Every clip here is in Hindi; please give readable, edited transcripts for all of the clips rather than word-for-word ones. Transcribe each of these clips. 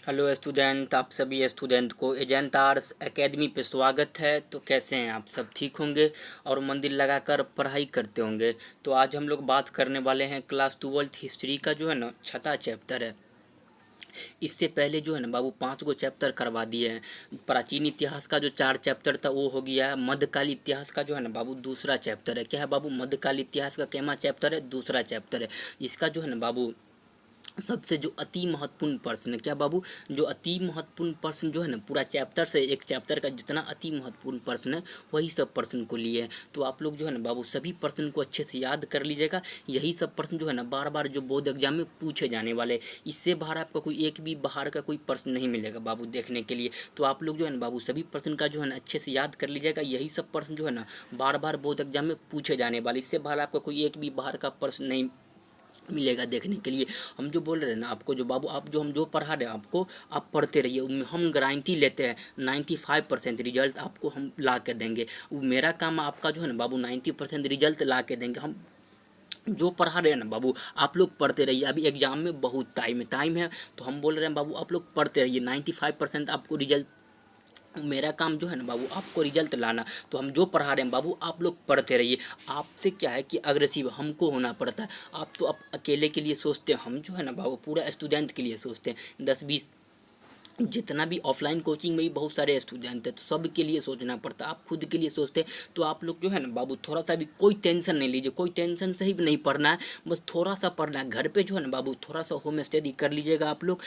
हेलो स्टूडेंट, आप सभी स्टूडेंट को एजेंट आर्ट्स एकेडमी पे स्वागत है। तो कैसे हैं आप सब? ठीक होंगे और मंदिर लगाकर पढ़ाई करते होंगे। तो आज हम लोग बात करने वाले हैं क्लास 12th हिस्ट्री का जो है ना छठा चैप्टर है। इससे पहले जो है ना बाबू 5 गो चैप्टर करवा दिए हैं। प्राचीन इतिहास का जो 4 चैप्टर था वो हो गया है। मध्यकाल इतिहास का जो है ना बाबू दूसरा चैप्टर है। क्या है बाबू? मध्यकाल इतिहास का कैमा चैप्टर है? दूसरा चैप्टर है। इसका जो है ना बाबू सबसे जो अति महत्वपूर्ण प्रश्न है, क्या बाबू? जो अति महत्वपूर्ण प्रश्न जो है ना पूरा चैप्टर से, एक चैप्टर का जितना अति महत्वपूर्ण प्रश्न है वही सब प्रश्न को लिए हैं। तो आप लोग जो है ना बाबू सभी प्रश्न को अच्छे से याद कर लीजिएगा। यही सब प्रश्न जो है ना बार बार जो बोर्ड एग्जाम में पूछे जाने वाले, इससे बाहर आपका कोई एक भी बाहर का कोई प्रश्न नहीं मिलेगा बाबू देखने के लिए। तो आप लोग जो है ना बाबू सभी प्रश्न का जो है ना अच्छे से याद कर लीजिएगा। यही सब प्रश्न जो है ना बार बार बोर्ड एग्जाम में पूछे जाने वाले, इससे बाहर आपका कोई एक भी बाहर का प्रश्न नहीं मिलेगा देखने के लिए। हम जो बोल रहे हैं ना आपको, जो बाबू आप जो हम जो पढ़ा रहे हैं आपको, आप पढ़ते रहिए। उनमें हम गारंटी लेते हैं 95% रिजल्ट आपको हम ला के देंगे। वो मेरा काम आपका जो है ना बाबू 90% रिजल्ट ला के देंगे। हम जो पढ़ा रहे हैं ना बाबू आप लोग पढ़ते रहिए। अभी एग्जाम में बहुत टाइम है तो हम बोल रहे हैं बाबू आप लोग पढ़ते रहिए। 95% आपको रिजल्ट, मेरा काम जो है ना बाबू आपको रिजल्ट लाना। तो हम जो पढ़ा रहे हैं बाबू आप लोग पढ़ते रहिए। आपसे क्या है कि अग्रेसिव हमको होना पड़ता है। आप तो आप अकेले के लिए सोचते हैं, हम जो है ना बाबू पूरा स्टूडेंट के लिए सोचते हैं। 10-20 जितना भी ऑफलाइन कोचिंग में भी बहुत सारे स्टूडेंट हैं तो सब के लिए सोचना पड़ता है। आप खुद के लिए सोचते हैं तो आप लोग जो है ना बाबू थोड़ा सा भी कोई टेंशन नहीं लीजिए। कोई टेंशन से ही नहीं पढ़ना है, बस थोड़ा सा पढ़ना है। घर पे जो है ना बाबू थोड़ा सा होम स्टडी कर लीजिएगा आप लोग।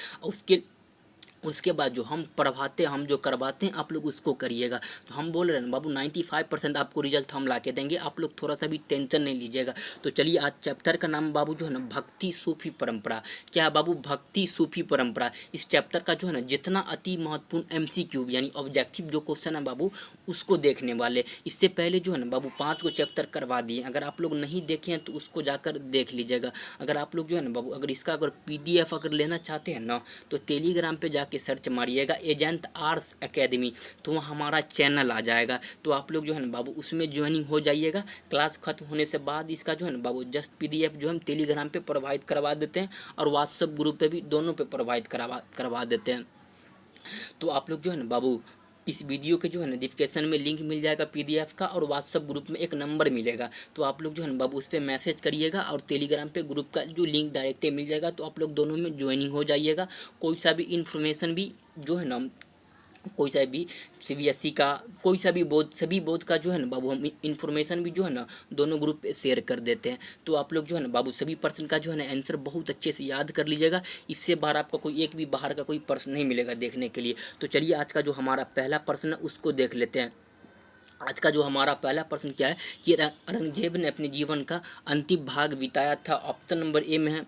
उसके बाद जो हम पढ़वाते हैं, हम जो करवाते हैं आप लोग उसको करिएगा। तो हम बोल रहे हैं ना बाबू 95% आपको रिजल्ट हम ला के देंगे। आप लोग थोड़ा सा भी टेंशन नहीं लीजिएगा। तो चलिए, आज चैप्टर का नाम बाबू जो है ना भक्ति सूफी परंपरा। क्या है बाबू? भक्ति सूफी परंपरा। इस चैप्टर का जो है ना जितना अति महत्वपूर्ण MCQ यानी ऑब्जेक्टिव जो क्वेश्चन है बाबू उसको देखने वाले। इससे पहले जो है ना बाबू 5 गो चैप्टर करवा दिए। अगर आप लोग नहीं देखे हैं तो उसको जाकर देख लीजिएगा। अगर आप लोग जो है ना बाबू अगर इसका अगर PDF अगर लेना चाहते हैं ना तो टेलीग्राम पे जाके सर्च मारिएगा एजेंट आर्ट्स एकेडमी, तो वहाँ हमारा चैनल आ जाएगा। तो आप लोग जो है ना बाबू उसमें ज्वाइनिंग हो जाइएगा। क्लास खत्म होने से बाद इसका जो है ना बाबू जस्ट PDF जो हम टेलीग्राम पे प्रोवाइड करवा देते हैं और व्हाट्सएप ग्रुप पे भी, दोनों पे प्रोवाइड करवा देते हैं। तो आप लोग जो है ना बाबू इस वीडियो के जो है नोटिफिकेशन में लिंक मिल जाएगा PDF का, और व्हाट्सअप ग्रुप में एक नंबर मिलेगा। तो आप लोग जो है ना बाबू उस पर मैसेज करिएगा और टेलीग्राम पे ग्रुप का जो लिंक डायरेक्ट मिल जाएगा। तो आप लोग दोनों में ज्वाइनिंग हो जाइएगा। कोई सा भी इन्फॉर्मेशन भी जो है ना, कोई सा भी CBSE का, कोई सा भी बोर्ड, सभी बोर्ड का जो है ना बाबू हम इन्फॉर्मेशन भी जो है ना दोनों ग्रुप पे शेयर कर देते हैं। तो आप लोग जो है ना बाबू सभी प्रश्न का जो है ना आंसर बहुत अच्छे से याद कर लीजिएगा। इससे बाहर आपका कोई एक भी बाहर का कोई प्रश्न नहीं मिलेगा देखने के लिए। तो चलिए, आज का जो हमारा पहला प्रश्न है उसको देख लेते हैं। आज का जो हमारा पहला प्रश्न क्या है कि औरंगजेब ने अपने जीवन का अंतिम भाग बिताया था। ऑप्शन नंबर ए में है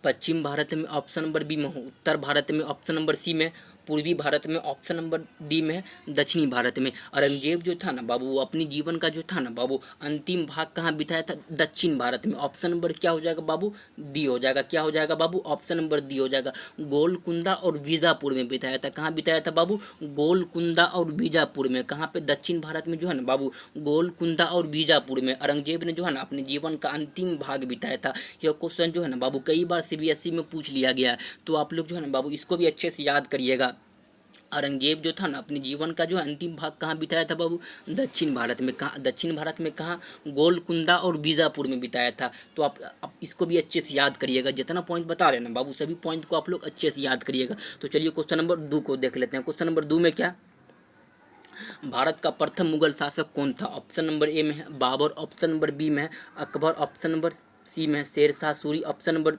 पश्चिम भारत में, ऑप्शन नंबर बी में उत्तर भारत में, ऑप्शन नंबर सी में पूर्वी भारत में, ऑप्शन नंबर डी में है दक्षिणी भारत में। औरंगजेब जो था ना बाबू वो अपनी जीवन का जो था ना बाबू अंतिम भाग कहाँ बिताया था? दक्षिण भारत में। ऑप्शन नंबर क्या हो जाएगा बाबू? डी हो जाएगा। क्या हो जाएगा बाबू? ऑप्शन नंबर डी हो जाएगा। गोलकुंडा और बीजापुर में बिताया था। कहाँ बिताया था बाबू? गोलकुंडा और बीजापुर में। कहाँ पे? दक्षिण भारत में जो है ना बाबू गोलकुंडा और बीजापुर में औरंगजेब ने जो है ना अपने जीवन का अंतिम भाग बिताया था। यह क्वेश्चन जो है ना बाबू कई बार CBSE में पूछ लिया गया है। तो आप लोग जो है ना बाबू इसको भी अच्छे से याद करिएगा। औरंगजेब जो था ना अपने जीवन का जो अंतिम भाग कहाँ बिताया था बाबू? दक्षिण भारत में। कहाँ? दक्षिण भारत में कहाँ? गोलकुंडा और बीजापुर में बिताया था। तो आप इसको भी अच्छे से याद करिएगा। जितना पॉइंट बता रहे हैं ना बाबू सभी पॉइंट को आप लोग अच्छे से याद करिएगा। तो चलिए क्वेश्चन नंबर 2 को देख लेते हैं। क्वेश्चन नंबर 2 में क्या? भारत का प्रथम मुगल शासक कौन था? ऑप्शन नंबर ए में है बाबर, ऑप्शन नंबर बी में है अकबर, ऑप्शन नंबर सी में है Sher Shah Suri, option number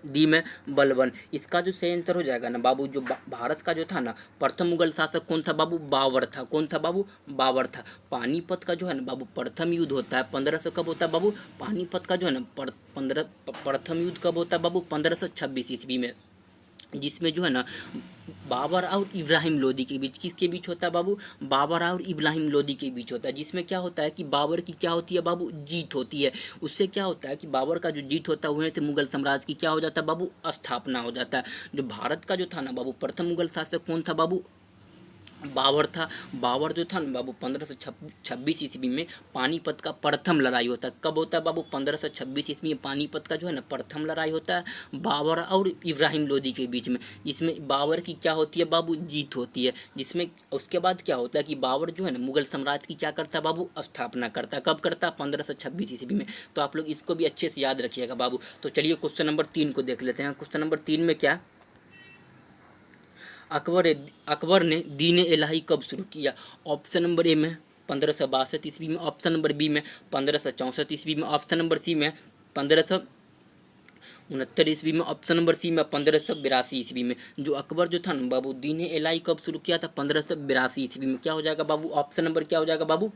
D में बलबन। इसका जो सही आंसर हो जाएगा ना बाबू, जो भारत का जो था ना प्रथम मुगल शासक कौन था बाबू? बाबर था। कौन था बाबू? बाबर था। पानीपत का जो है ना बाबू प्रथम युद्ध होता है 1500 कब होता है बाबू? पानीपत का जो है ना प्रथम युद्ध कब होता है बाबू? 1526 ईस्वी में। जिसमें जो है ना बाबर और इब्राहिम लोदी के बीच, किसके बीच होता है बाबू? बाबर और इब्राहिम लोदी के बीच होता है। जिसमें क्या होता है कि बाबर की क्या होती है बाबू? जीत होती है। उससे क्या होता है कि बाबर का जो जीत होता है वहीं से मुगल साम्राज्य की क्या हो जाता है बाबू? स्थापना हो जाता है। जो भारत का जो था ना बाबू प्रथम मुगल शासक कौन था बाबू? बाबर था। बाबर जो था ना बाबू 1526 ईस्वी में पानीपत का प्रथम लड़ाई होता है। कब होता है बाबू? 1526 ईस्वी में पानीपत का जो है ना प्रथम लड़ाई होता है बाबर और इब्राहिम लोदी के बीच में, जिसमें बाबर की क्या होती है बाबू? जीत होती है। जिसमें उसके बाद क्या होता है कि बाबर जो है ना मुगल साम्राज्य की क्या करता है बाबू? स्थापना करता है। कब करता है? 1526 ईस्वी में। तो आप लोग इसको भी अच्छे से याद रखिएगा बाबू। तो चलिए क्वेश्चन नंबर 3 को देख लेते हैं। क्वेश्चन नंबर 3 में क्या? अकबर ने दीन इलाही कब शुरू किया? ऑप्शन नंबर ए में 1562 ईस्वी में, ऑप्शन नंबर बी में 1564 ईस्वी में, ऑप्शन नंबर सी में 1569 ईस्वी में, ऑप्शन नंबर सी में 1582 ईस्वी में। जो अकबर जो था ना बाबू दीन इलाही कब शुरू किया था? 1582 ईस्वी में। क्या हो जाएगा बाबू? ऑप्शन नंबर क्या हो जाएगा बाबू?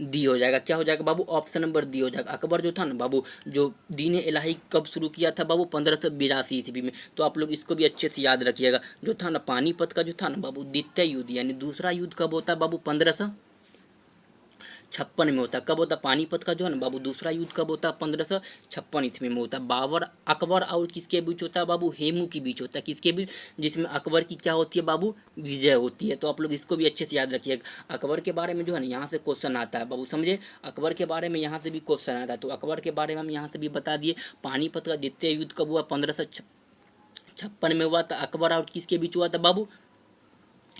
दी हो जाएगा। क्या हो जाएगा बाबू? ऑप्शन नंबर दी हो जाएगा। अकबर जो था ना बाबू जो दीन इलाही कब शुरू किया था बाबू? 1582 ईस्वी में। तो आप लोग इसको भी अच्छे से याद रखिएगा। जो था ना पानीपत का जो था ना बाबू द्वितीय युद्ध यानी दूसरा युद्ध कब होता है बाबू? 1556 में होता है। कब होता है? पानीपत का जो है ना बाबू दूसरा युद्ध कब होता है? 1556 ईस्वी में होता है। बाबर अकबर और किसके बीच होता है बाबू? हेमू के बीच होता है। किसके बीच? जिसमें अकबर की क्या होती है बाबू? विजय होती है। तो आप लोग इसको भी अच्छे से याद रखिएगा। अकबर के बारे में जो है ना यहाँ से क्वेश्चन आता है बाबू, समझे? अकबर के बारे में यहाँ से भी क्वेश्चन आता है। तो अकबर के बारे में हम यहाँ से भी बता दिए। पानीपत का द्वितीय युद्ध कब हुआ? 1556 में हुआ था। अकबर और किसके बीच हुआ था बाबू?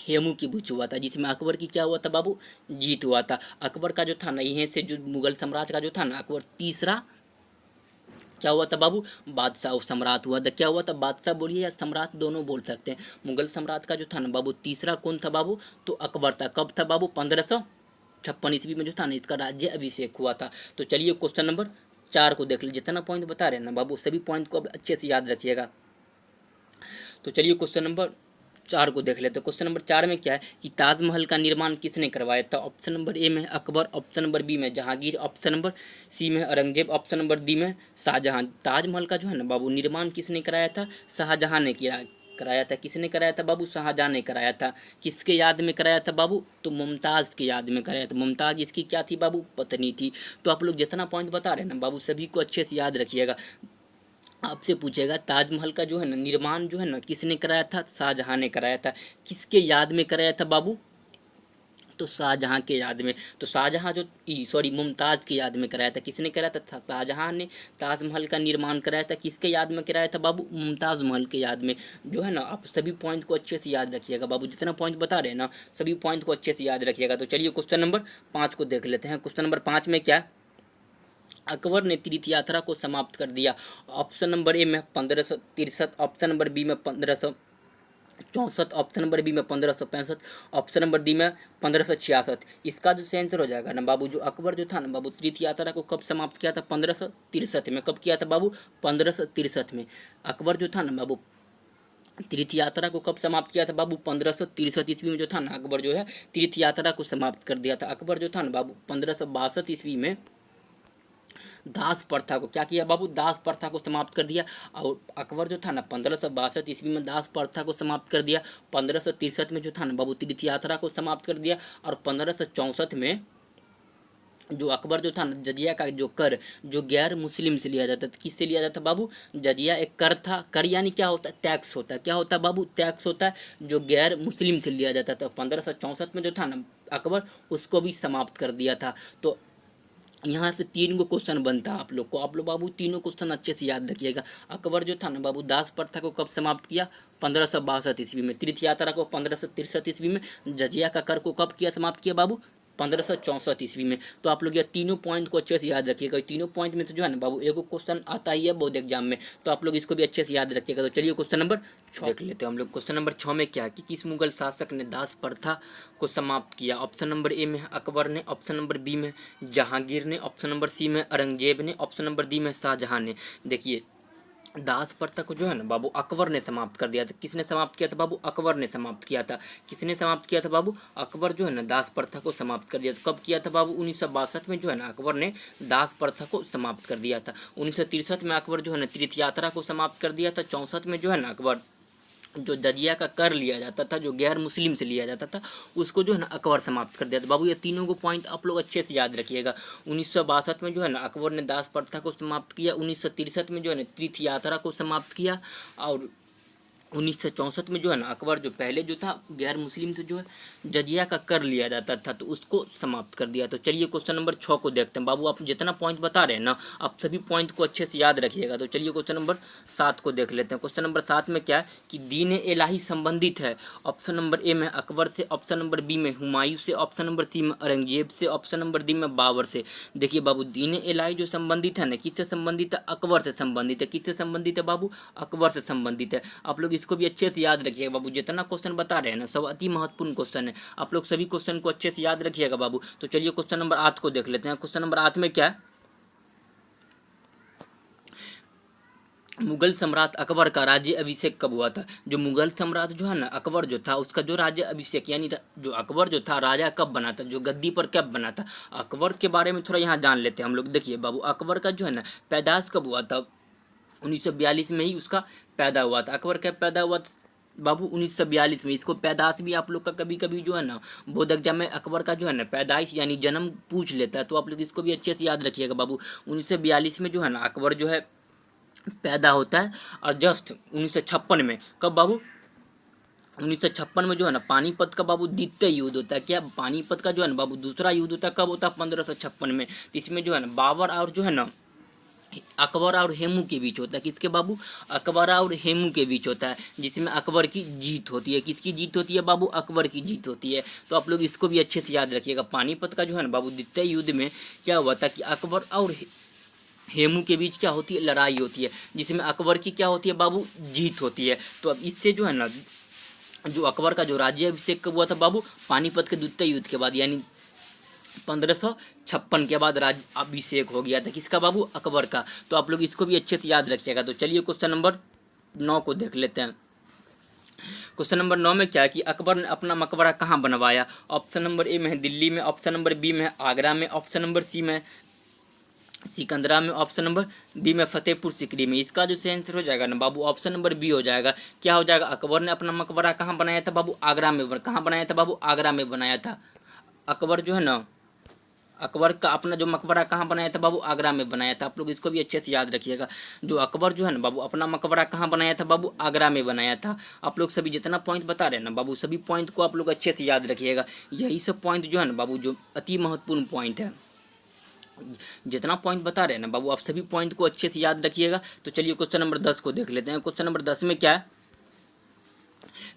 हेमू के बीच हुआ था, जिसमें अकबर की क्या हुआ था बाबू? जीत हुआ था। अकबर का जो था ना यहीं से जो मुगल साम्राज्य का जो था ना अकबर तीसरा क्या हुआ था बाबू? बादशाह और सम्राट हुआ था। क्या हुआ था? बादशाह बोलिए या सम्राट दोनों बोल सकते हैं। मुगल सम्राट का जो था ना बाबू तीसरा कौन था बाबू? तो अकबर था। कब था बाबू? 1556 ईस्वी में जो था ना इसका राज्य अभिषेक हुआ था। तो चलिए क्वेश्चन नंबर 4 को देख लीजिए। जितना पॉइंट बता रहे हैं ना बाबू सभी पॉइंट को अब अच्छे से याद रखिएगा। तो चलिए क्वेश्चन नंबर 4 को देख लेते हैं। क्वेश्चन नंबर 4 में क्या है कि ताजमहल का निर्माण किसने करवाया था? ऑप्शन नंबर ए में अकबर, ऑप्शन नंबर बी में जहांगीर, ऑप्शन नंबर सी में औरंगजेब, ऑप्शन नंबर डी में शाहजहां। ताजमहल का जो है ना बाबू निर्माण किसने कराया था? शाहजहां ने किया कराया था। किसने कराया था बाबू? शाहजहां ने कराया था। किसके याद में कराया था बाबू? तो मुमताज़ के याद में कराया था। मुमताज़ इसकी क्या थी बाबू? पत्नी थी। तो आप लोग जितना पॉइंट बता रहे हैं ना बाबू सभी को अच्छे से याद रखिएगा। आपसे पूछेगा ताजमहल का जो है ना निर्माण जो है ना किसने कराया था? शाहजहां ने कराया था। किसके याद में कराया था बाबू? तो शाहजहां के याद में। तो शाहजहां जो सॉरी मुमताज़ के याद में कराया था। किसने कराया था? शाहजहां ने ताजमहल का निर्माण कराया था। किसके याद में कराया था बाबू? मुमताज़ महल के याद में। जो है ना आप सभी पॉइंट को अच्छे से याद रखिएगा बाबू। जितना पॉइंट बता रहे हैं ना सभी पॉइंट को अच्छे से याद रखिएगा। तो चलिए क्वेश्चन नंबर 5 को देख लेते हैं। क्वेश्चन नंबर 5 में क्या? अकबर ने तीर्थ यात्रा को समाप्त कर दिया। ऑप्शन नंबर ए में 1563, ऑप्शन नंबर बी में 1564, ऑप्शन नंबर बी में 1565, ऑप्शन नंबर डी में 1566। इसका जो आंसर हो जाएगा ना बाबू जो अकबर जो था ना बाबू तीर्थ यात्रा को कब समाप्त किया था? 1563 में। कब किया था बाबू? 1563 में। अकबर जो था ना बाबू तीर्थ यात्रा को कब समाप्त किया था बाबू? 1563 ईस्वी में जो था ना अकबर जो है तीर्थ यात्रा को समाप्त कर दिया था। अकबर जो था ना बाबू 1562 ईस्वी में दास प्रथा को क्या किया बाबू? दास प्रथा को समाप्त कर दिया। और अकबर जो था ना 1562 ईस्वी में दास प्रथा को समाप्त कर दिया। 1563 में जो था ना बाबू तीर्थ यात्रा को समाप्त कर दिया। और 1564 में जो अकबर जो था ना जजिया का जो कर जो गैर मुस्लिम से लिया जाता था। किससे लिया जाता बाबू? जजिया एक कर था। कर यानी क्या होता है? टैक्स होता है। क्या होता है बाबू? टैक्स होता है जो गैर मुस्लिम से लिया जाता था। 1564 में जो था ना अकबर उसको भी समाप्त कर दिया था। तो यहाँ से 3 गो क्वेश्चन बनता है आप लोग को। आप लोग बाबू तीनों क्वेश्चन अच्छे से याद रखिएगा। अकबर जो था ना बाबू दास प्रथा को कब समाप्त किया? 1562 ईस्वी में। तीर्थ यात्रा को 1563 ईस्वी में। जजिया का कर को कब किया समाप्त किया बाबू? 1564 ईस्वी में। तो आप लोग ये तीनों पॉइंट को अच्छे से याद रखिएगा। तीनों पॉइंट में से जो है ना बाबू एगो क्वेश्चन आता ही है बोर्ड एग्जाम में। तो आप लोग इसको भी अच्छे से याद रखिएगा। तो चलिए क्वेश्चन नंबर 6 देख लेते हैं हम लोग। क्वेश्चन नंबर 6 में क्या है कि किस मुगल शासक ने दास प्रथा को समाप्त किया? ऑप्शन नंबर ए में अकबर ने, ऑप्शन नंबर बी में जहांगीर ने, ऑप्शन नंबर सी में औरंगजेब ने, ऑप्शन नंबर डी में शाहजहां ने। देखिए दास प्रथा को जो है ना बाबू अकबर ने समाप्त कर दिया था। किसने समाप्त किया था बाबू? अकबर ने समाप्त किया था। किसने समाप्त किया था बाबू? अकबर जो है ना दास प्रथा को समाप्त कर दिया था। कब किया था बाबू? 1962 में जो है ना अकबर ने दास प्रथा को समाप्त कर दिया था। 1963 में अकबर जो है ना तीर्थ यात्रा को समाप्त कर दिया था। 64 में जो है ना अकबर जो जजिया का कर लिया जाता था जो गैर मुस्लिम से लिया जाता था उसको जो है ना अकबर समाप्त कर दिया था। बाबू ये तीनों को पॉइंट आप लोग अच्छे से याद रखिएगा। 1962 में जो है ना अकबर ने दास प्रथा को समाप्त किया। 1963 में जो है ना तीर्थ यात्रा को समाप्त किया। और 1964 में जो है ना अकबर जो पहले जो था गैर मुस्लिम से जो है जजिया का कर लिया जाता था, तो उसको समाप्त कर दिया। तो चलिए क्वेश्चन नंबर 6 को देखते हैं। बाबू आप जितना पॉइंट बता रहे हैं ना, आप सभी पॉइंट को अच्छे से याद रखिएगा। तो चलिए क्वेश्चन नंबर 7 को देख लेते हैं। क्वेश्चन नंबर 7 में क्या है कि दीन इलाही संबंधित है। ऑप्शन नंबर ए में अकबर से, ऑप्शन नंबर बी में हुमायूं से, ऑप्शन नंबर सी में औरंगजेब से, ऑप्शन नंबर डी में बाबर से। देखिए बाबू दीन इलाही जो संबंधित है ना, किससे संबंधित है? अकबर से संबंधित है। किससे संबंधित है बाबू? अकबर से संबंधित है। आप लोग इसको भी अच्छे से याद रखिएगा बाबू। जितना क्वेश्चन बता रहे हैं ना, सब अति महत्वपूर्ण क्वेश्चन है। आप लोग सभी क्वेश्चन को अच्छे से याद रखिएगा बाबू। तो चलिए क्वेश्चन नंबर 8 को देख लेते हैं। क्वेश्चन नंबर 8 में क्या है? मुगल सम्राट अकबर का राज्य अभिषेक कब हुआ था? जो मुगल सम्राट जो है ना अकबर जो था, उसका जो राज्य अभिषेक यानी जो अकबर जो था राजा कब बना था, जो गद्दी पर कब बना था, अकबर के बारे में थोड़ा यहाँ जान लेते हैं हम लोग। देखिए बाबू अकबर का जो है ना पैदाश कब हुआ था? 1942 में ही उसका पैदा हुआ था। अकबर का पैदा हुआ था बाबू 1942 में। इसको पैदाश भी आप लोग का कभी कभी जो है ना बोर्ड एग्जाम में अकबर का जो है ना पैदाइश यानी जन्म पूछ लेता है, तो आप लोग इसको भी अच्छे से याद रखिएगा बाबू। 1942 में जो है ना अकबर जो है पैदा होता है। और जस्ट 1956 में, कब बाबू? 1956 में जो है ना पानीपत का बाबू द्वितीय युद्ध होता है। क्या? पानीपत का जो है ना बाबू दूसरा युद्ध होता है। कब होता है? 1556 में। तो इसमें जो है ना बाबर और जो है ना अकबर और हेमू के बीच होता है। किसके बाबू? अकबर और हेमू के बीच होता है, जिसमें अकबर की जीत होती है। किसकी जीत होती है बाबू? अकबर की जीत होती है। तो आप लोग इसको भी अच्छे से याद रखिएगा। पानीपत का जो है ना बाबू द्वितीय युद्ध में क्या हुआ था कि अकबर और हेमू के बीच क्या होती है? लड़ाई होती है, जिसमें अकबर की क्या होती है बाबू? जीत होती है। तो अब इससे जो है ना जो अकबर का जो राज्य अभिषेक कब हुआ था बाबू? पानीपत के द्वितीय युद्ध के बाद, यानी 1556 के बाद राज्य अभिषेक हो गया था। किसका बाबू? अकबर का। तो आप लोग इसको भी अच्छे से याद रखिएगा। तो चलिए क्वेश्चन नंबर 9 को देख लेते हैं। क्वेश्चन नंबर 9 में क्या है कि अकबर ने अपना मकबरा कहाँ बनवाया? ऑप्शन नंबर ए में है दिल्ली में, ऑप्शन नंबर बी में है आगरा में, ऑप्शन नंबर सी में सिकंदरा में, ऑप्शन नंबर डी में फतेहपुर सिकरी में। इसका जो आंसर हो जाएगा ना बाबू ऑप्शन नंबर बी हो जाएगा। क्या हो जाएगा? अकबर ने अपना मकबरा कहाँ बनाया था बाबू? आगरा में। कहाँ बनाया था बाबू? आगरा में बनाया था। अकबर जो है ना अकबर का अपना जो मकबरा कहाँ बनाया था बाबू? आगरा में बनाया था। आप लोग इसको भी अच्छे से याद रखिएगा। जो अकबर जो है ना बाबू अपना मकबरा कहाँ बनाया था बाबू? आगरा में बनाया था। आप लोग सभी जितना पॉइंट बता रहे हैं ना बाबू, सभी पॉइंट को आप लोग अच्छे से याद रखिएगा। यही सब पॉइंट जो है ना बाबू जो अति महत्वपूर्ण पॉइंट है। जितना पॉइंट बता रहे हैं ना बाबू, आप सभी पॉइंट को अच्छे से याद रखिएगा। तो चलिए क्वेश्चन नंबर 10 को देख लेते हैं। क्वेश्चन नंबर 10 में क्या है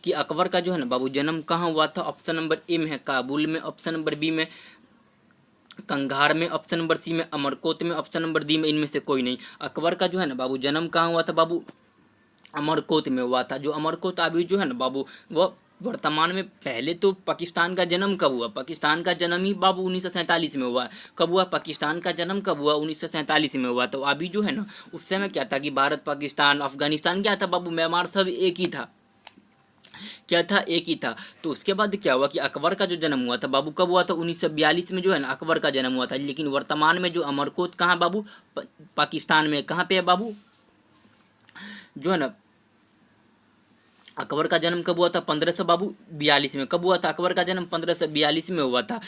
कि अकबर का जो है ना बाबू जन्म कहाँ हुआ था? ऑप्शन नंबर ए में है काबुल में, ऑप्शन नंबर बी में कंधार में, ऑप्शन नंबर सी में अमरकोट में, ऑप्शन नंबर डी में इनमें से कोई नहीं। अकबर का जो है ना बाबू जन्म कहाँ हुआ था बाबू? अमरकोट में हुआ था। जो अमरकोट अभी जो है ना बाबू वो वर्तमान में, पहले तो पाकिस्तान का जन्म कब हुआ? पाकिस्तान का जन्म ही बाबू 1947 में हुआ। कब हुआ? पाकिस्तान का जन्म कब हुआ? 1947 में हुआ। तो अभी जो है ना उस समय क्या था कि भारत, पाकिस्तान, अफगानिस्तान क्या था बाबू? म्यांमार सब एक ही था। क्या था? एक ही था। तो उसके बाद क्या हुआ कि अकबर का जो जन्म हुआ था बाबू कब हुआ था? 1942 में जो है ना अकबर का जन्म हुआ था। लेकिन वर्तमान में जो अमरकोट कहाँ बाबू? पाकिस्तान में। कहाँ पे है बाबू? जो है ना अकबर का जन्म कब हुआ था? 1542 में। कब हुआ था अकबर का जन्म? 1542 में हुआ था।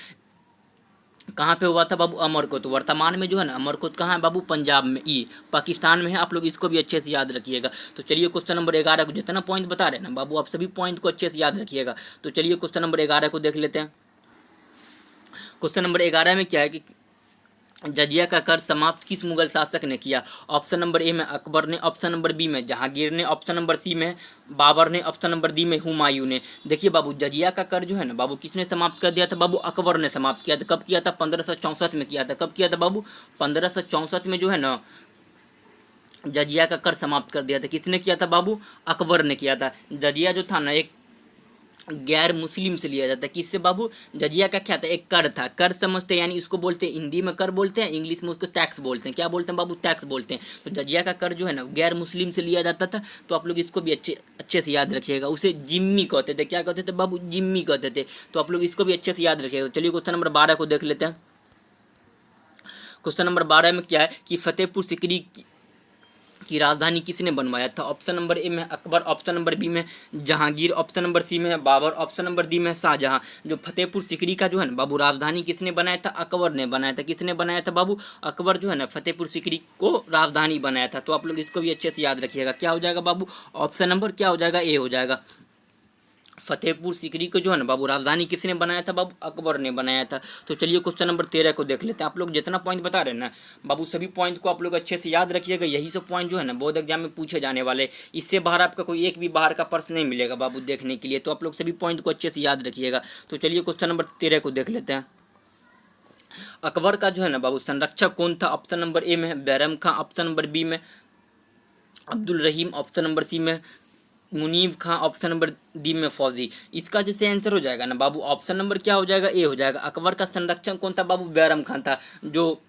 कहाँ पे हुआ था बाबू? अमरकोट। वर्तमान में जो है ना अमरकोट कहाँ है बाबू? पंजाब में, ये पाकिस्तान में है। आप लोग इसको भी अच्छे से याद रखिएगा। तो चलिए क्वेश्चन नंबर 11 को, जितना पॉइंट बता रहे हैं ना बाबू, आप सभी पॉइंट को अच्छे से याद रखिएगा। तो चलिए क्वेश्चन नंबर 11 को देख लेते हैं। क्वेश्चन नंबर 11 में क्या है कि जजिया का कर समाप्त किस मुगल शासक ने किया? ऑप्शन नंबर ए में अकबर ने, ऑप्शन नंबर बी में जहांगीर ने, ऑप्शन नंबर सी में बाबर ने, ऑप्शन नंबर डी में हुमायूं ने। देखिए बाबू जजिया का कर जो है ना बाबू किसने समाप्त कर दिया था बाबू? अकबर ने समाप्त किया था। कब किया था? 1564 में किया था। कब किया था बाबू? 1564 में जो है ना जजिया का कर समाप्त कर दिया था। किसने किया था बाबू? अकबर ने किया था। जजिया जो था ना एक गैर मुस्लिम से लिया जाता है। किससे बाबू? जजिया का क्या था? एक कर था। कर समझते हैं, यानी इसको बोलते हैं हिंदी में कर बोलते हैं, इंग्लिश में उसको टैक्स बोलते हैं। क्या बोलते हैं बाबू? टैक्स बोलते हैं। तो जजिया का कर जो है ना गैर मुस्लिम से लिया जाता था। तो आप लोग इसको भी अच्छे से याद रखिएगा। उसे जिम्मी कहते थे। क्या कहते थे बाबू? जिम्मी कहते थे। तो आप लोग इसको भी अच्छे से याद रखिएगा। चलिए क्वेश्चन नंबर 12 को देख लेते हैं। क्वेश्चन नंबर 12 में क्या है कि फतेहपुर सिकरी की राजधानी किसने बनवाया था? ऑप्शन नंबर ए में अकबर, ऑप्शन नंबर बी में जहांगीर, ऑप्शन नंबर सी में बाबर, ऑप्शन नंबर डी में शाहजहां। जो फतेहपुर सीकरी का जो है ना बाबू राजधानी किसने बनाया था? अकबर ने बनाया था। किसने बनाया था बाबू? अकबर जो है ना फतेहपुर सीकरी को राजधानी बनाया था। तो आप लोग इसको भी अच्छे से याद रखिएगा। क्या हो जाएगा बाबू? ऑप्शन नंबर क्या हो जाएगा? ए हो जाएगा। फतेहपुर सीकरी को जो है ना बाबू राजधानी किसने बनाया था? बाबू अकबर ने बनाया था। तो चलिए क्वेश्चन नंबर 13 को देख लेते हैं। आप लोग जितना पॉइंट बता रहे हैं ना बाबू सभी पॉइंट को आप लोग अच्छे से याद रखिएगा। यही सब पॉइंट जो है ना बोर्ड एग्जाम में पूछे जाने वाले। इससे बाहर आपका कोई एक भी बाहर का प्रश्न नहीं मिलेगा बाबू देखने के लिए। तो आप लोग सभी पॉइंट को अच्छे से याद रखिएगा। तो चलिए क्वेश्चन नंबर 13 को देख लेते हैं। अकबर का जो है ना बाबू संरक्षक कौन था? ऑप्शन नंबर ए में बैरम खां, ऑप्शन नंबर बी में अब्दुल रहीम, ऑप्शन नंबर सी में मुनीब खां, ऑप्शन नंबर डी में फौजी। इसका जैसे आंसर हो जाएगा ना बाबू ऑप्शन नंबर क्या हो जाएगा? ए हो जाएगा। अकबर का संरक्षक कौन था बाबू? बैरम खान था, जो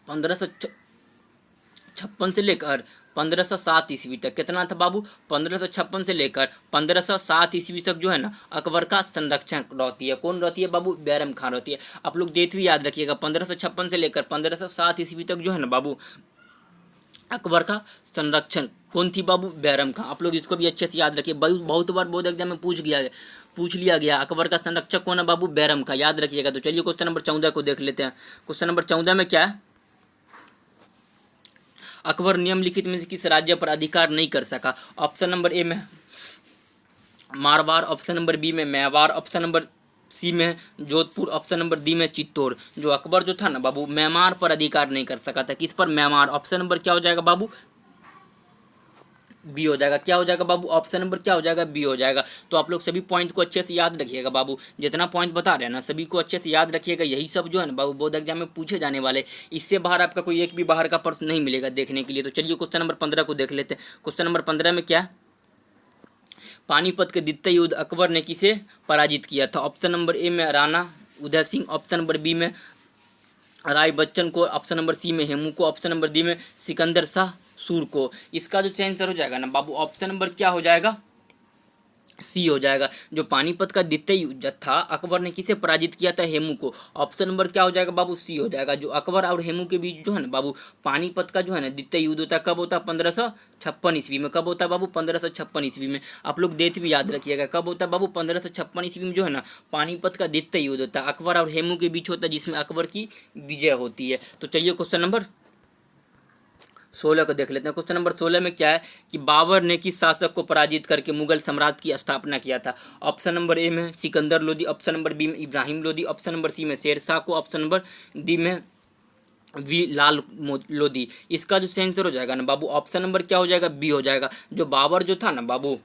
1556 से लेकर 1507 ईस्वी तक। कितना था बाबू? 1556 से लेकर 1507 ईस्वी तक जो है ना अकबर का संरक्षण रहती है। कौन रहती है बाबू? बैरम खान रहती है। आप लोग डेट भी याद रखिएगा। 1556 से लेकर 1507 ईस्वी तक जो है ना बाबू अकबर का संरक्षण कौन थी बाबू? बैरम खां। आप लोग इसको भी अच्छे से याद रखिए। बहुत बार बोर्ड एग्जाम में पूछ लिया गया अकबर का संरक्षक कौन है बाबू? बैरम खां। याद रखिएगा। तो चलिए क्वेश्चन नंबर 14 को देख लेते हैं। क्वेश्चन नंबर 14 में क्या है? अकबर निम्नलिखित में से किस राज्य पर अधिकार नहीं कर सका? ऑप्शन नंबर ए में मारवाड़, ऑप्शन नंबर बी में मेवाड़, ऑप्शन नंबर सी में जोधपुर, ऑप्शन नंबर डी में चित्तौड़। जो अकबर जो था ना बाबू मेवाड़ पर अधिकार नहीं कर सका था। किस पर? मेवाड़। ऑप्शन नंबर क्या हो जाएगा बाबू? बी हो जाएगा। क्या हो जाएगा बाबू? ऑप्शन नंबर क्या हो जाएगा? बी हो जाएगा। तो आप लोग सभी पॉइंट को अच्छे से याद रखिएगा बाबू। जितना पॉइंट बता रहे हैं ना सभी को अच्छे से याद रखिएगा। यही सब जो है ना बाबू बोर्ड एग्जाम में पूछे जाने वाले। इससे बाहर आपका कोई एक भी बाहर का प्रश्न नहीं मिलेगा देखने के लिए। तो चलिए क्वेश्चन नंबर 15 को देख लेते हैं। क्वेश्चन नंबर 15 में क्या है? पानीपत के द्वितीय युद्ध अकबर ने किसे पराजित किया था? ऑप्शन नंबर ए में Rana Uday Singh, option number B में राय बच्चन को, ऑप्शन नंबर सी में हेमू को, ऑप्शन नंबर डी में सिकंदर शाह सूर को। इसका जो आंसर हो जाएगा ना बाबू ऑप्शन नंबर क्या हो जाएगा? सी हो जाएगा। जो पानीपत का द्वितीय युद्ध था अकबर ने किसे पराजित किया था? हेमू को। ऑप्शन नंबर क्या हो जाएगा बाबू? सी हो जाएगा। जो अकबर और हेमू के बीच जो है ना बाबू पानीपत का जो है ना द्वितीय युद्ध होता है कब होता है? 1556 ईस्वी में। कब होता है बाबू? 1556 ईस्वी में। आप लोग डेट भी याद रखिएगा। कब होता है बाबू? 1556 ईस्वी में जो है ना पानीपत का द्वितीय युद्ध होता है अकबर और हेमू के बीच होता है, जिसमें अकबर की विजय होती है। तो चलिए क्वेश्चन नंबर 16 को देख लेते हैं। क्वेश्चन नंबर 16 में क्या है कि बाबर ने किस शासक को पराजित करके मुगल साम्राज्य की स्थापना किया था? ऑप्शन नंबर ए में Sikandar Lodi, option number B में Ibrahim Lodi, option number C में शेर शाह को, ऑप्शन नंबर डी में वी लाल लोदी। इसका जो आंसर हो जाएगा ना बाबू ऑप्शन नंबर क्या हो जाएगा? बी हो जाएगा। जो बाबर जो था ना बाबू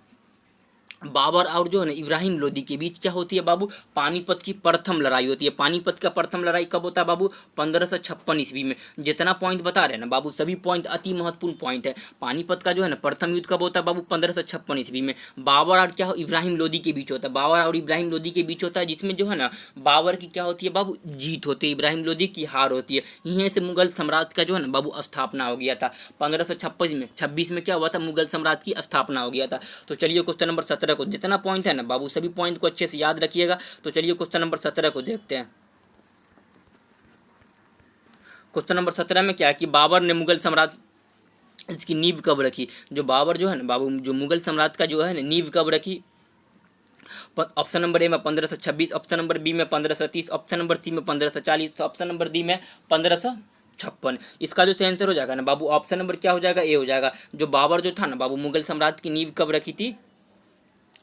बाबर और जो है ना इब्राहिम लोदी के बीच क्या होती है बाबू? पानीपत की प्रथम लड़ाई होती है। पानीपत का प्रथम लड़ाई कब होता है बाबू? 1556 ईस्वी में। जितना पॉइंट बता रहे हैं ना बाबू सभी पॉइंट अति महत्वपूर्ण पॉइंट है। पानीपत का जो है ना प्रथम युद्ध कब होता है बाबू? 1556 ईस्वी में। बाबर और क्या इब्राहिम लोदी के बीच होता है। बाबर और इब्राहिम लोदी के बीच होता है, जिसमें जो है ना बाबर की क्या होती है बाबू? जीत होती है, इब्राहिम लोदी की हार होती है। यहीं से मुगल साम्राज्य का जो है ना बाबू स्थापना हो गया था। 1526 में क्या हुआ था? मुगल साम्राज्य की स्थापना हो गया था। तो चलिए क्वेश्चन नंबर 17 को, जितना पॉइंट है ना बाबू सभी पॉइंट को अच्छे से याद रखिएगा। तो चलिए क्वेश्चन नंबर 17 को देखते हैं। क्वेश्चन नंबर 17 में क्या है कि बाबर ने मुगल साम्राज्य इसकी नींव कब रखी? जो बाबर जो है ना बाबू जो मुगल साम्राज्य का जो है ना नींव कब रखी? ऑप्शन नंबर ए में 1526, ऑप्शन नंबर बी में 1530, ऑप्शन नंबर सी में 1540, ऑप्शन नंबर डी में 1556। इसका जो आंसर हो जाएगा ना बाबू ऑप्शन नंबर क्या हो जाएगा? ए हो जाएगा। जो बाबर जो था ना बाबू मुगल साम्राज्य की नींव कब रखी थी,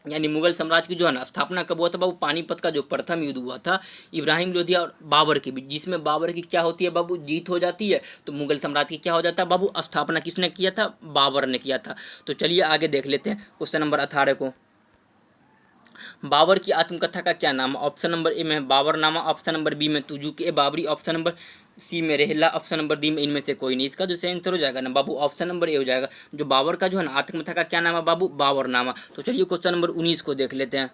यानी मुगल साम्राज्य की जो है ना स्थापना कब हुआ था बाबू? पानीपत का जो प्रथम युद्ध हुआ था इब्राहिम लोधी और बाबर के बीच, जिसमें बाबर की क्या होती है बाबू? जीत हो जाती है। तो मुगल साम्राज्य की क्या हो जाता है बाबू? स्थापना किसने किया था? बाबर ने किया था। तो चलिए आगे देख लेते हैं क्वेश्चन नंबर 18 को। बाबर की आत्मकथा का क्या नाम? ऑप्शन नंबर ए में बाबरनामा, ऑप्शन नंबर बी में तुजुक ए बाबरी, ऑप्शन नंबर सी में रेहला, ऑप्शन नंबर डी में इनमें से कोई नहीं। इसका जो आंसर हो जाएगा ना बाबू ऑप्शन नंबर ए हो जाएगा। जो बाबर का जो है ना आत्मकथा का क्या नाम है बाबू? बाबरनामा। तो चलिए क्वेश्चन नंबर 19 को देख लेते हैं।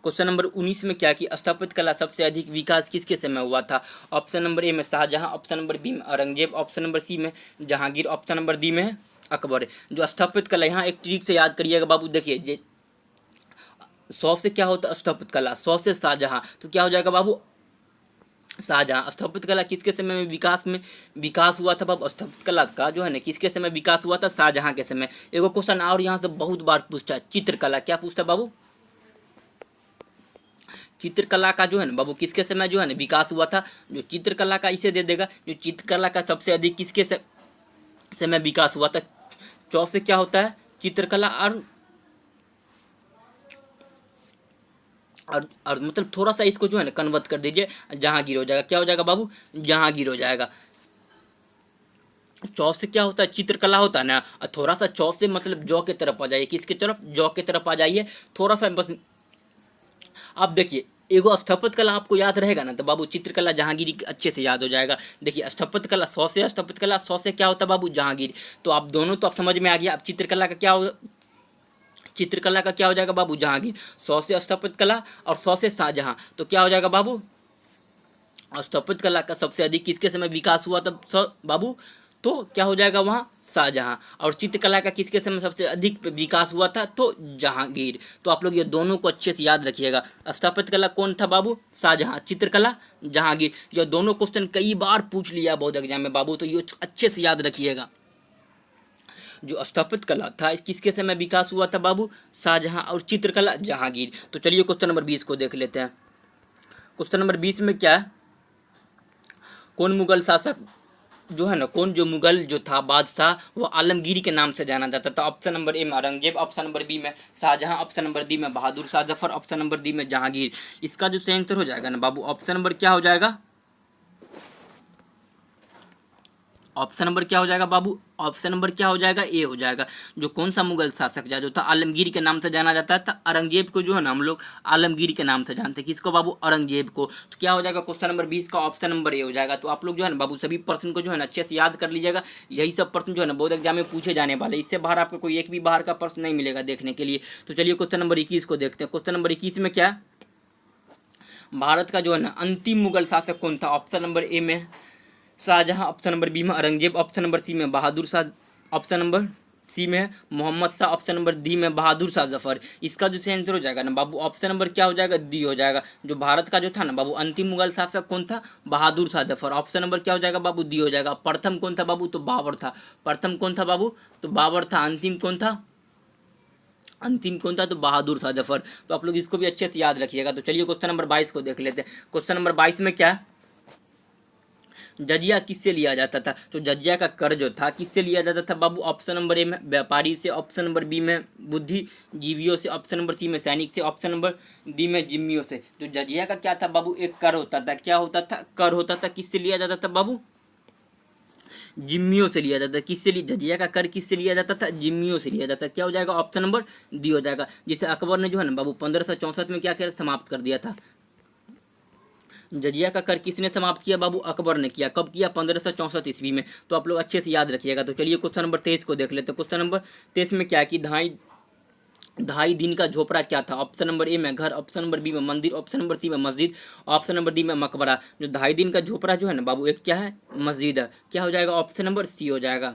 क्वेश्चन नंबर 19 में क्या कि स्थापत्य कला सबसे अधिक विकास किसके समय हुआ था? ऑप्शन नंबर ए में शाहजहां, ऑप्शन नंबर बी में औरंगजेब, ऑप्शन नंबर सी में जहांगीर, ऑप्शन नंबर डी में अकबर। जो स्थापत्य कला, यहाँ एक ट्रिक से याद करिएगा बाबू। देखिए 100 से क्या होता है स्थापत्य कला? 100 से शाहजहां, तो क्या हो जाएगा बाबू? शाहजहां। स्थापत्य कला किसके समय में विकास हुआ था बाबू? स्थापत्य कला का जो है ना किसके समय विकास हुआ था? शाहजहां के समय। एगो क्वेश्चन और यहाँ से बहुत बार पूछता है, चित्रकला क्या पूछता है बाबू? चित्रकला का जो है ना बाबू किसके समय जो है ना विकास हुआ था? जो चित्रकला का इसे दे देगा, जो चित्रकला का सबसे अधिक किसके समय विकास हुआ था? चौ से क्या होता है? चित्रकला। और मतलब थोड़ा सा इसको जो है ना कन्वर्ट कर दीजिए, जहांगीर हो जाएगा। क्या हो जाएगा बाबू? जहांगीर हो जाएगा। चौ से क्या होता है? चित्रकला होता है ना। और थोड़ा सा चौ से मतलब जौ के तरफ आ जाइए। किसके तरफ? जौ के तरफ आ जाइए थोड़ा सा बस। आप देखिए, एगो स्थापत्य कला आपको याद रहेगा ना तो बाबू चित्रकला जहांगीर अच्छे से याद हो जाएगा। देखिए स्थापत्य कला सौ से, स्थापत्य कला सौ से क्या होता है बाबू? जहांगीर। तो आप दोनों तो आप समझ में आ गया। अब चित्रकला का क्या हो, चित्रकला का क्या हो जाएगा बाबू? जहांगीर। सौ से स्थापत्य कला और सौ से शाहजहां, तो क्या हो जाएगा बाबू? स्थापत्य कला का सबसे अधिक किसके समय विकास हुआ तब बाबू? तो क्या हो जाएगा वहाँ? शाहजहां। और चित्रकला का किसके समय सबसे अधिक विकास हुआ था? तो जहांगीर। तो आप लोग ये दोनों को अच्छे से याद रखिएगा। स्थापत्य कला कौन था बाबू? शाहजहां। चित्रकला जहांगीर। ये दोनों क्वेश्चन कई बार पूछ लिया बोर्ड एग्जाम में बाबू, तो ये अच्छे से याद रखिएगा। जो स्थापत्य कला था किसके समय विकास हुआ था बाबू? शाहजहां। और चित्रकला जहांगीर। तो चलिए क्वेश्चन नंबर 20 को देख लेते हैं। क्वेश्चन नंबर 20 में क्या है? कौन मुगल शासक जो है ना, कौन जो मुगल जो था बादशाह वो आलमगीर के नाम से जाना जाता था? ऑप्शन नंबर ए में औरंगजेब, ऑप्शन नंबर बी में शाहजहां, ऑप्शन नंबर डी में Bahadur Shah Zafar, option number D में जहांगीर। इसका जो सही आंसर हो जाएगा ना बाबू, ऑप्शन नंबर क्या हो जाएगा? ऑप्शन नंबर क्या हो जाएगा बाबू? ऑप्शन नंबर क्या हो जाएगा? ए हो जाएगा। जो कौन सा मुगल शासक जो था आलमगीर के नाम से जाना जाता था? औरंगजेब को जो है ना हम लोग आलमगीर के नाम से जानते हैं। किसको बाबू? औरंगजेब को। तो क्या हो जाएगा क्वेश्चन नंबर 20 का ऑप्शन नंबर ए हो जाएगा। तो आप लोग जो है ना बाबू सभी प्रश्न को जो है ना अच्छे से याद कर लीजिएगा। यही सब प्रश्न जो है ना बोर्ड एग्जाम में पूछे जाने वाले, इससे बाहर आपको कोई एक भी बाहर का प्रश्न नहीं मिलेगा देखने के लिए। तो चलिए क्वेश्चन नंबर 21 को देखते हैं। क्वेश्चन नंबर 21 में क्या? भारत का जो है ना अंतिम मुगल शासक कौन था? ऑप्शन नंबर ए में शाहजहां, ऑप्शन नंबर बी में औरंगजेब, ऑप्शन नंबर सी में Bahadur Shah, option number C में Mohammad Shah, option number D में बहादुर शाह जफर। इसका जो आंसर हो जाएगा ना बाबू, ऑप्शन नंबर क्या हो जाएगा? डी हो जाएगा। जो भारत का जो था ना बाबू अंतिम मुगल शासक कौन था? बहादुर शाह जफर। ऑप्शन नंबर क्या हो जाएगा बाबू? डी हो जाएगा। प्रथम कौन था बाबू? तो बाबर था। प्रथम कौन था बाबू? तो बाबर था। अंतिम कौन था? अंतिम कौन था? तो बहादुर शाह जफर। तो आप लोग इसको भी अच्छे से याद रखिएगा। तो चलिए क्वेश्चन नंबर 22 को देख लेते हैं। क्वेश्चन नंबर 22 में क्या है? जजिया किससे लिया जाता था? तो जजिया का कर जो था किससे लिया जाता था बाबू? ऑप्शन नंबर ए में व्यापारी से, ऑप्शन नंबर बी में बुद्धिजीवियों से, ऑप्शन नंबर सी में सैनिक से, ऑप्शन नंबर डी में जिम्मियों से। तो जजिया का क्या था बाबू? एक कर होता था। क्या होता था? कर होता था। किससे लिया जाता था बाबू? जिम्मियों से लिया जाता था। किससे लिया? जजिया का कर किससे लिया जाता था? जिम्मियों से लिया जाता। क्या हो जाएगा? ऑप्शन नंबर डी हो जाएगा। जिसे अकबर ने जो है ना बाबू 1564 में क्या किया? समाप्त कर दिया था। जजिया का कर किसने समाप्त किया बाबू? अकबर ने किया। कब किया? 1564 ईस्वी में। तो आप लोग अच्छे से याद रखिएगा। तो चलिए क्वेश्चन नंबर 23 को देख लेते हैं। क्वेश्चन नंबर 23 में क्या है कि ढाई ढाई दिन का झोपड़ा क्या था? ऑप्शन नंबर ए में घर, ऑप्शन नंबर बी में मंदिर, ऑप्शन नंबर सी में मस्जिद, ऑप्शन नंबर डी में मकबरा। जो ढाई दिन का झोपड़ा जो है ना बाबू एक क्या है? मस्जिद है। क्या हो जाएगा? ऑप्शन नंबर सी हो जाएगा।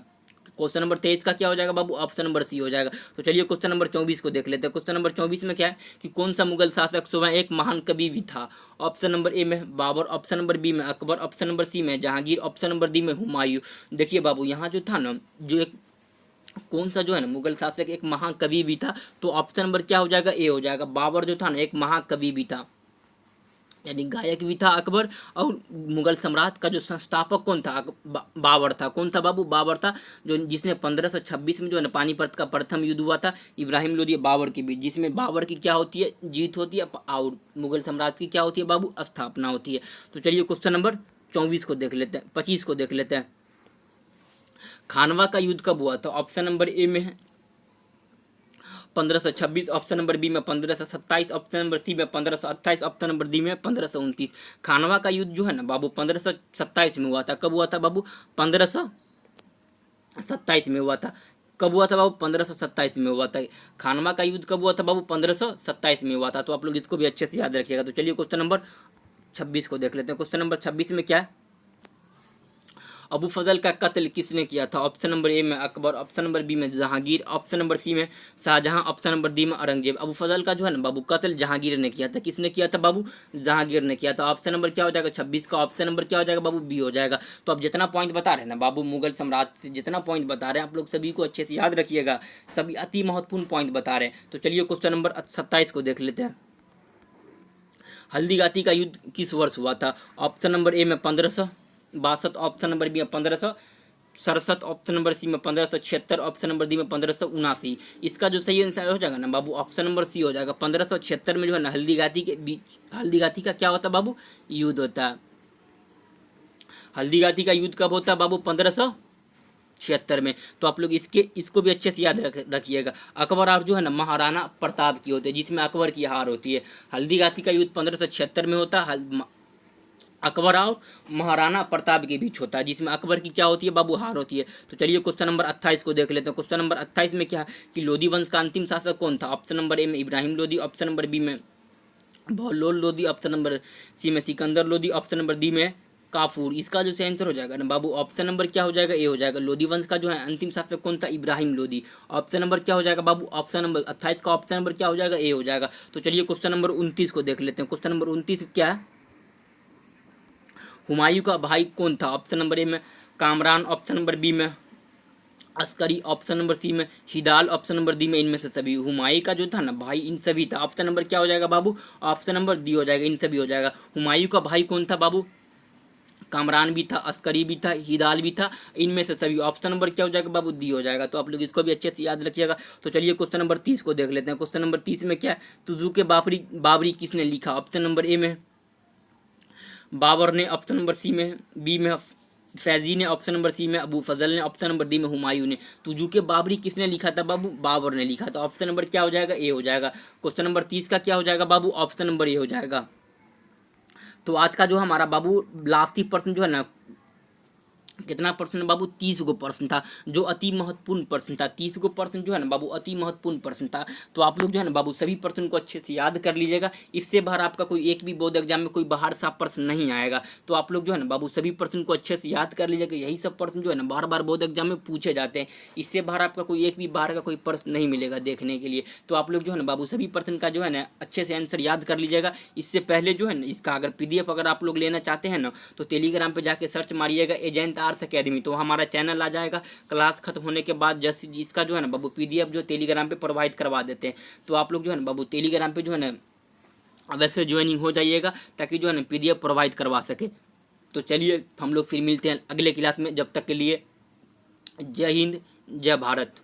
क्वेश्चन नंबर 23 का क्या हो जाएगा बाबू? ऑप्शन नंबर सी हो जाएगा। तो चलिए क्वेश्चन नंबर 24 को देख लेते हैं। क्वेश्चन नंबर 24 में क्या है कि कौन सा मुगल शासक स्वयं एक महान कवि भी था? ऑप्शन नंबर ए में बाबर, ऑप्शन नंबर बी में अकबर, ऑप्शन नंबर सी में जहांगीर, ऑप्शन नंबर डी में हुमायूं। देखिए बाबू यहाँ जो था ना, जो एक कौन सा जो है ना मुगल शासक एक महाकवि भी था? तो ऑप्शन नंबर क्या हो जाएगा? ए हो जाएगा। बाबर जो था ना एक महाकवि भी था, यानी गायक भी था अकबर। और मुगल सम्राट का जो संस्थापक कौन था? बाबर था। कौन था बाबू? बाबर था। जो जिसने 1526 में जो है ना पानीपत का प्रथम युद्ध हुआ था इब्राहिम लोदी बाबर के बीच, जिसमें बाबर की क्या होती है? जीत होती है, और मुगल सम्राट की क्या होती है बाबू? स्थापना होती है। तो चलिए क्वेश्चन नंबर 24 को देख लेते हैं, 25 को देख लेते हैं। खानवा का युद्ध कब हुआ था? ऑप्शन नंबर ए में है 1526, ऑप्शन नंबर बी में 1527, ऑप्शन नंबर सी में 1528, ऑप्शन नंबर डी में 1529। खानवा का युद्ध जो है ना बाबू 1527 में हुआ था। कब हुआ था बाबू? 1527 में हुआ था। कब हुआ था बाबू? 1527 में हुआ था। खानवा का युद्ध कब हुआ था बाबू? 1527 में हुआ था। तो आप लोग इसको भी अच्छे से याद रखिएगा। तो चलिए क्वेश्चन नंबर 26 को देख लेते हैं। क्वेश्चन नंबर 26 में क्या है? अबू फजल का कत्ल किसने किया था? ऑप्शन नंबर ए में अकबर, ऑप्शन नंबर बी में जहांगीर, ऑप्शन नंबर सी में शाहजहां, ऑप्शन नंबर डी में औरंगजेब। अबू फजल का जो है ना बाबू कत्ल जहांगीर ने किया था। किसने किया था बाबू? जहांगीर ने किया था। ऑप्शन नंबर क्या हो जाएगा? 26 का ऑप्शन नंबर क्या हो जाएगा बाबू? बी हो जाएगा। तो अब जितना पॉइंट बता रहे हैं ना बाबू, मुगल साम्राज्य से जितना पॉइंट बता रहे हैं आप लोग सभी को अच्छे से याद रखिएगा, सभी अति महत्वपूर्ण पॉइंट बता रहे हैं। तो चलिए क्वेश्चन नंबर 27 को देख लेते हैं। हल्दीघाटी का युद्ध किस वर्ष हुआ था? ऑप्शन नंबर ए में 1562, ऑप्शन नंबर बी में 1567, ऑप्शन नंबर सी में 1576, ऑप्शन नंबर डी में 1579। इसका जो सही आंसर हो जाएगा ना बाबू ऑप्शन नंबर सी हो जाएगा। 1576 में जो है ना हल्दीघाटी का क्या होता है बाबू? युद्ध होता है। हल्दीघाटी का युद्ध कब होता है बाबू? 1576 में। तो आप लोग इसको भी अच्छे से याद रखिएगा। अकबर और जो है ना महाराणा प्रताप की होते हैं, जिसमें अकबर की हार होती है। हल्दीघाटी का युद्ध 1576 में होता है, अकबर और महाराणा प्रताप के बीच होता है, जिसमें अकबर की क्या होती है बाबू? हार होती है। तो चलिए क्वेश्चन नंबर 28 को देख लेते हैं। क्वेश्चन नंबर 28 में क्या है कि लोधी वंश का अंतिम शासक कौन था? ऑप्शन नंबर ए में Ibrahim Lodi, option number B में Bahlol Lodi, option number C में Sikandar Lodi, option number D में काफूर। इसका जो आंसर हो जाएगा ना बाबू ऑप्शन नंबर क्या हो जाएगा? ए हो जाएगा। लोधी वंश का जो है अंतिम शासक कौन था? इब्राहिम लोधी। ऑप्शन नंबर क्या हो जाएगा बाबू? ऑप्शन नंबर 28 का ऑप्शन नंबर क्या हो जाएगा? ए हो जाएगा। तो चलिए क्वेश्चन नंबर 29 को देख लेते हैं। क्वेश्चन नंबर 29 क्या है? हुमायूं का भाई कौन था? ऑप्शन नंबर ए में कामरान, ऑप्शन नंबर बी में अस्करी, ऑप्शन नंबर सी में हिदाल, ऑप्शन नंबर डी में इनमें से सभी। हुमायूं का जो था ना भाई इन सभी था। ऑप्शन नंबर क्या हो जाएगा बाबू? ऑप्शन नंबर डी हो जाएगा, इन सभी हो जाएगा। हुमायूं का भाई कौन था बाबू? कामरान भी था, अस्करी भी था, हिदाल भी था, इनमें से सभी। ऑप्शन नंबर क्या हो जाएगा बाबू? डी हो जाएगा। तो आप लोग इसको भी अच्छे से याद रखिएगा। तो चलिए क्वेश्चन नंबर 30 को देख लेते हैं। क्वेश्चन नंबर 30 में क्या है? तुजुके बाबरी किसने लिखा? ऑप्शन नंबर ए में बाबर ने, ऑप्शन नंबर सी में बी में फैजी ने, ऑप्शन नंबर सी में अबू फजल ने, ऑप्शन नंबर डी में हुमायूं ने। तुजुके बाबरी किसने लिखा था बाबू? बाबर ने लिखा था। ऑप्शन नंबर क्या हो जाएगा? ए हो जाएगा। क्वेश्चन नंबर 30 का क्या हो जाएगा बाबू? ऑप्शन नंबर ए हो जाएगा। तो आज का जो हमारा बाबू लास्टी प्रश्न जो है ना कितना प्रश्न बाबू? 30 गो प्रश्न था, जो अति महत्वपूर्ण प्रश्न था। 30 गो प्रश्न जो है ना बाबू अति महत्वपूर्ण प्रश्न था। तो आप लोग जो है ना बाबू सभी प्रश्न को अच्छे से याद कर लीजिएगा। इससे बाहर आपका कोई एक भी बोर्ड एग्जाम में कोई बाहर सा प्रश्न नहीं आएगा। तो आप लोग जो है ना बाबू सभी प्रश्न को अच्छे से याद कर लीजिएगा। यही सब प्रश्न जो है ना बार बार बोर्ड एग्जाम में पूछे जाते हैं। इससे बाहर आपका कोई एक भी बाहर का कोई प्रश्न नहीं मिलेगा देखने के लिए। तो आप लोग जो है ना बाबू सभी प्रश्न का जो है ना अच्छे से आंसर याद कर लीजिएगा। इससे पहले जो है ना इसका अगर PDF अगर आप लोग लेना चाहते हैं ना तो टेलीग्राम पर जाके सर्च मारिएगा एजेंट आर्ट्स अकेडमी, तो हमारा चैनल आ जाएगा। क्लास खत्म होने के बाद जैसे इसका जो है ना बाबू PDF जो टेलीग्राम पे प्रोवाइड करवा देते हैं। तो आप लोग जो है ना बाबू टेलीग्राम पे जो है ना वैसे ज्वाइनिंग हो जाइएगा, ताकि जो है ना PDF प्रोवाइड करवा सके। तो चलिए हम लोग फिर मिलते हैं अगले क्लास में। जब तक के लिए जय हिंद, जय भारत।